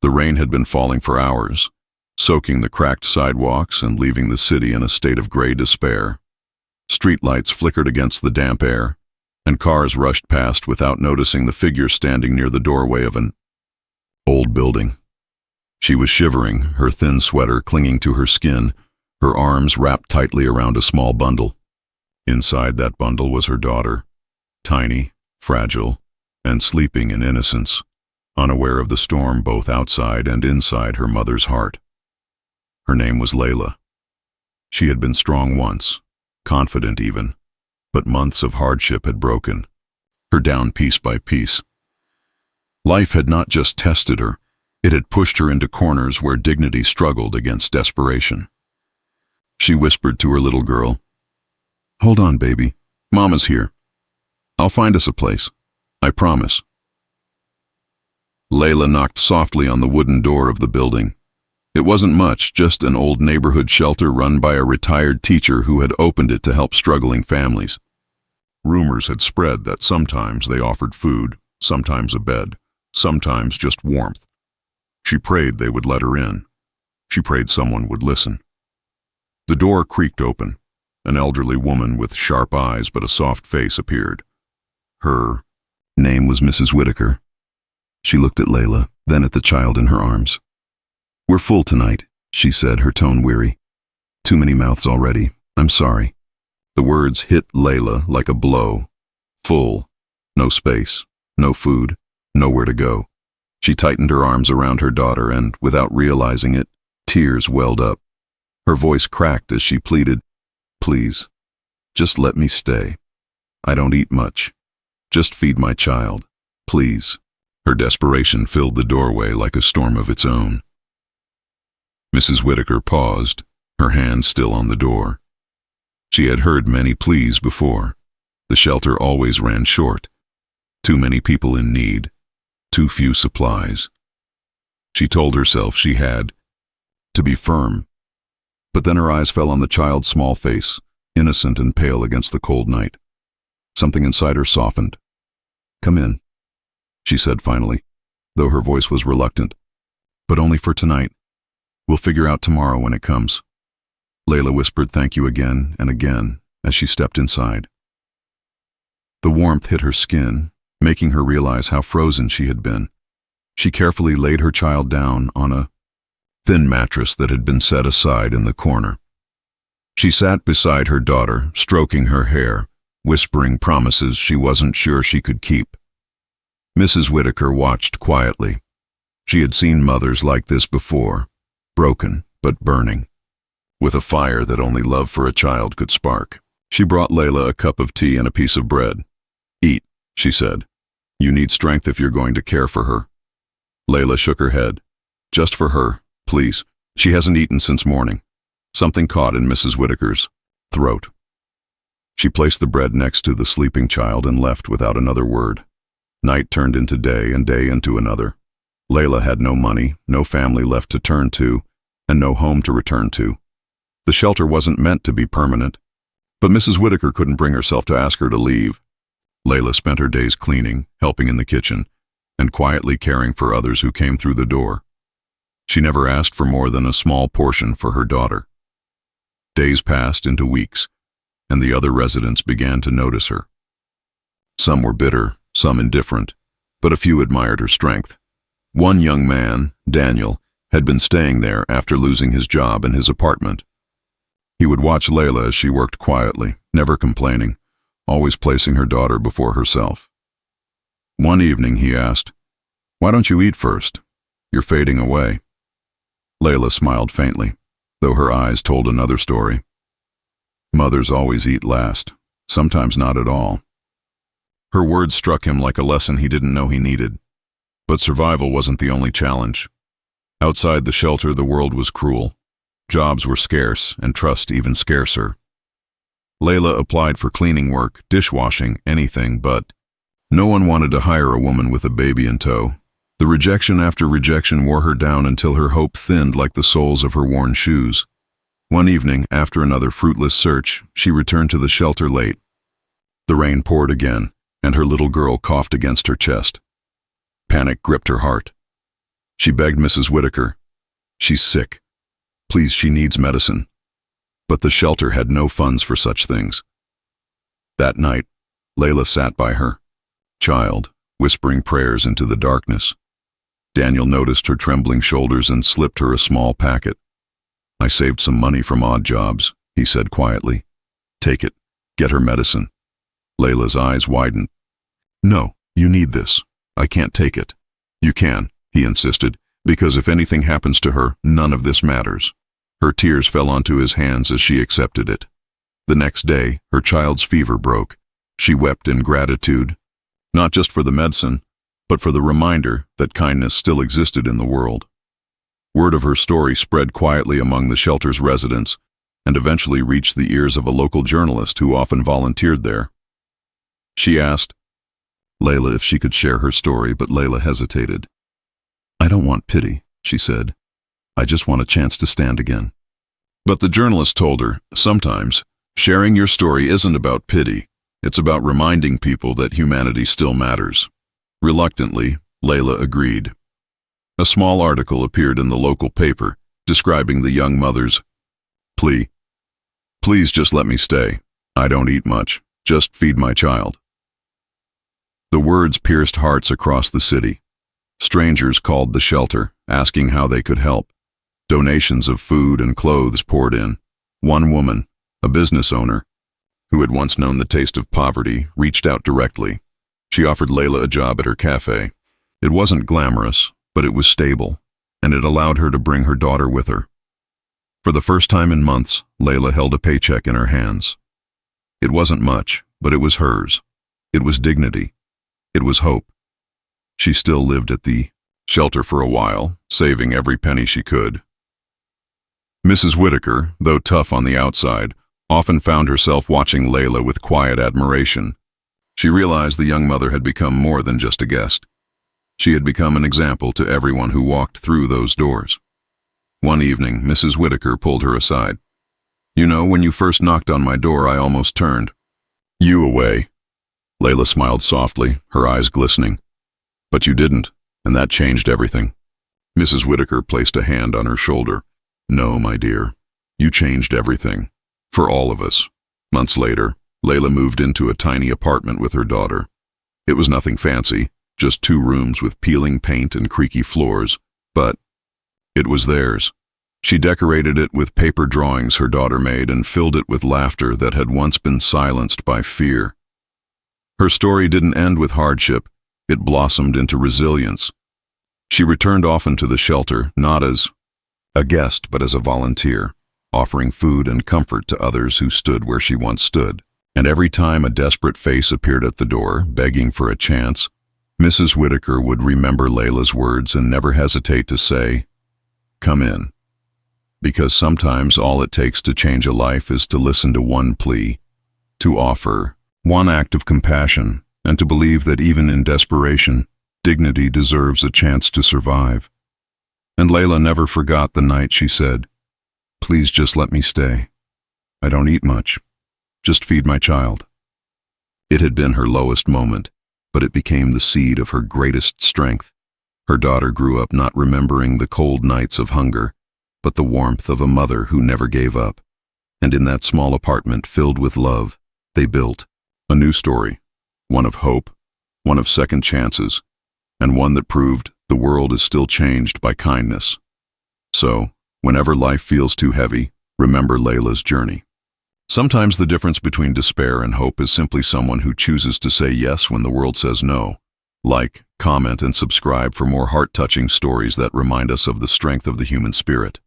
The rain had been falling for hours, soaking the cracked sidewalks and leaving the city in a state of gray despair. Streetlights flickered against the damp air, and cars rushed past without noticing the figure standing near the doorway of an old building. She was shivering, her thin sweater clinging to her skin, her arms wrapped tightly around a small bundle. Inside that bundle was her daughter, tiny, fragile, and sleeping in innocence, unaware of the storm both outside and inside her mother's heart. Her name was Laila. She had been strong once, confident even, but months of hardship had broken her down piece by piece. Life had not just tested her, it had pushed her into corners where dignity struggled against desperation. She whispered to her little girl, "Hold on, baby. Mama's here. I'll find us a place. I promise." Laila knocked softly on the wooden door of the building. It wasn't much, just an old neighborhood shelter run by a retired teacher who had opened it to help struggling families. Rumors had spread that sometimes they offered food, sometimes a bed, sometimes just warmth. She prayed they would let her in. She prayed someone would listen. The door creaked open. An elderly woman with sharp eyes but a soft face appeared. Her name was Mrs. Whitaker. She looked at Laila, then at the child in her arms. "We're full tonight," she said, her tone weary. "Too many mouths already. I'm sorry." The words hit Laila like a blow. Full. No space. No food. Nowhere to go. She tightened her arms around her daughter and, without realizing it, tears welled up. Her voice cracked as she pleaded, "Please, just let me stay. I don't eat much. Just feed my child. Please." Her desperation filled the doorway like a storm of its own. Mrs. Whitaker paused, her hand still on the door. She had heard many pleas before. The shelter always ran short. Too many people in need. Too few supplies. She told herself she had to be firm. But then her eyes fell on the child's small face, innocent and pale against the cold night. Something inside her softened. "Come in," she said finally, though her voice was reluctant. "But only for tonight. We'll figure out tomorrow when it comes." Laila whispered thank you again and again as she stepped inside. The warmth hit her skin, making her realize how frozen she had been. She carefully laid her child down on a thin mattress that had been set aside in the corner. She sat beside her daughter, stroking her hair, whispering promises she wasn't sure she could keep. Mrs. Whitaker watched quietly. She had seen mothers like this before, broken but burning, with a fire that only love for a child could spark. She brought Laila a cup of tea and a piece of bread. "Eat," she said. "You need strength if you're going to care for her." Laila shook her head. "Just for her, please. She hasn't eaten since morning." Something caught in Mrs. Whitaker's throat. She placed the bread next to the sleeping child and left without another word. Night turned into day and day into another. Laila had no money, no family left to turn to, and no home to return to. The shelter wasn't meant to be permanent, but Mrs. Whitaker couldn't bring herself to ask her to leave. Laila spent her days cleaning, helping in the kitchen, and quietly caring for others who came through the door. She never asked for more than a small portion for her daughter. Days passed into weeks, and the other residents began to notice her. Some were bitter, some indifferent, but a few admired her strength. One young man, Daniel, had been staying there after losing his job and his apartment. He would watch Laila as she worked quietly, never complaining, always placing her daughter before herself. One evening he asked, "Why don't you eat first? You're fading away." Laila smiled faintly, though her eyes told another story. Mothers always eat last, sometimes not at all. Her words struck him like a lesson he didn't know he needed. But survival wasn't the only challenge. Outside the shelter, the world was cruel. Jobs were scarce, and trust even scarcer. Laila applied for cleaning work, dishwashing, anything, but no one wanted to hire a woman with a baby in tow. The rejection after rejection wore her down until her hope thinned like the soles of her worn shoes. One evening, after another fruitless search, she returned to the shelter late. The rain poured again, and her little girl coughed against her chest. Panic gripped her heart. She begged Mrs. Whitaker. "She's sick. Please, she needs medicine." But the shelter had no funds for such things. That night, Laila sat by her child, whispering prayers into the darkness. Daniel noticed her trembling shoulders and slipped her a small packet. "I saved some money from odd jobs," he said quietly. "Take it. Get her medicine." Layla's eyes widened. "No, you need this. I can't take it." "You can," he insisted, "because if anything happens to her, none of this matters." Her tears fell onto his hands as she accepted it. The next day, her child's fever broke. She wept in gratitude, not just for the medicine, but for the reminder that kindness still existed in the world. Word of her story spread quietly among the shelter's residents and eventually reached the ears of a local journalist who often volunteered there. She asked Laila if she could share her story, but Laila hesitated. "I don't want pity," she said. "I just want a chance to stand again." But the journalist told her, sometimes, sharing your story isn't about pity. It's about reminding people that humanity still matters. Reluctantly, Laila agreed. A small article appeared in the local paper describing the young mother's plea. "Please just let me stay. I don't eat much. Just feed my child." The words pierced hearts across the city. Strangers called the shelter, asking how they could help. Donations of food and clothes poured in. One woman, a business owner, who had once known the taste of poverty, reached out directly. She offered Laila a job at her cafe. It wasn't glamorous, but it was stable, and it allowed her to bring her daughter with her. For the first time in months, Laila held a paycheck in her hands. It wasn't much, but it was hers. It was dignity. It was hope. She still lived at the shelter for a while, saving every penny she could. Mrs. Whitaker, though tough on the outside, often found herself watching Laila with quiet admiration. She realized the young mother had become more than just a guest. She had become an example to everyone who walked through those doors. One evening, Mrs. Whitaker pulled her aside. "You know, when you first knocked on my door, I almost turned you away." Laila smiled softly, her eyes glistening. "But you didn't, and that changed everything." Mrs. Whitaker placed a hand on her shoulder. "No, my dear, you changed everything. For all of us." Months later, Laila moved into a tiny apartment with her daughter. It was nothing fancy, just 2 rooms with peeling paint and creaky floors, but it was theirs. She decorated it with paper drawings her daughter made and filled it with laughter that had once been silenced by fear. Her story didn't end with hardship, it blossomed into resilience. She returned often to the shelter, not as a guest, but as a volunteer, offering food and comfort to others who stood where she once stood. And every time a desperate face appeared at the door, begging for a chance, Mrs. Whitaker would remember Laila's words and never hesitate to say, "Come in." Because sometimes all it takes to change a life is to listen to one plea, to offer one act of compassion, and to believe that even in desperation, dignity deserves a chance to survive. And Laila never forgot the night she said, "Please just let me stay. I don't eat much. Just feed my child." It had been her lowest moment, but it became the seed of her greatest strength. Her daughter grew up not remembering the cold nights of hunger, but the warmth of a mother who never gave up. And in that small apartment filled with love, they built a new story, one of hope, one of second chances, and one that proved the world is still changed by kindness. So, whenever life feels too heavy, remember Laila's journey. Sometimes the difference between despair and hope is simply someone who chooses to say yes when the world says no. Like, comment, and subscribe for more heart-touching stories that remind us of the strength of the human spirit.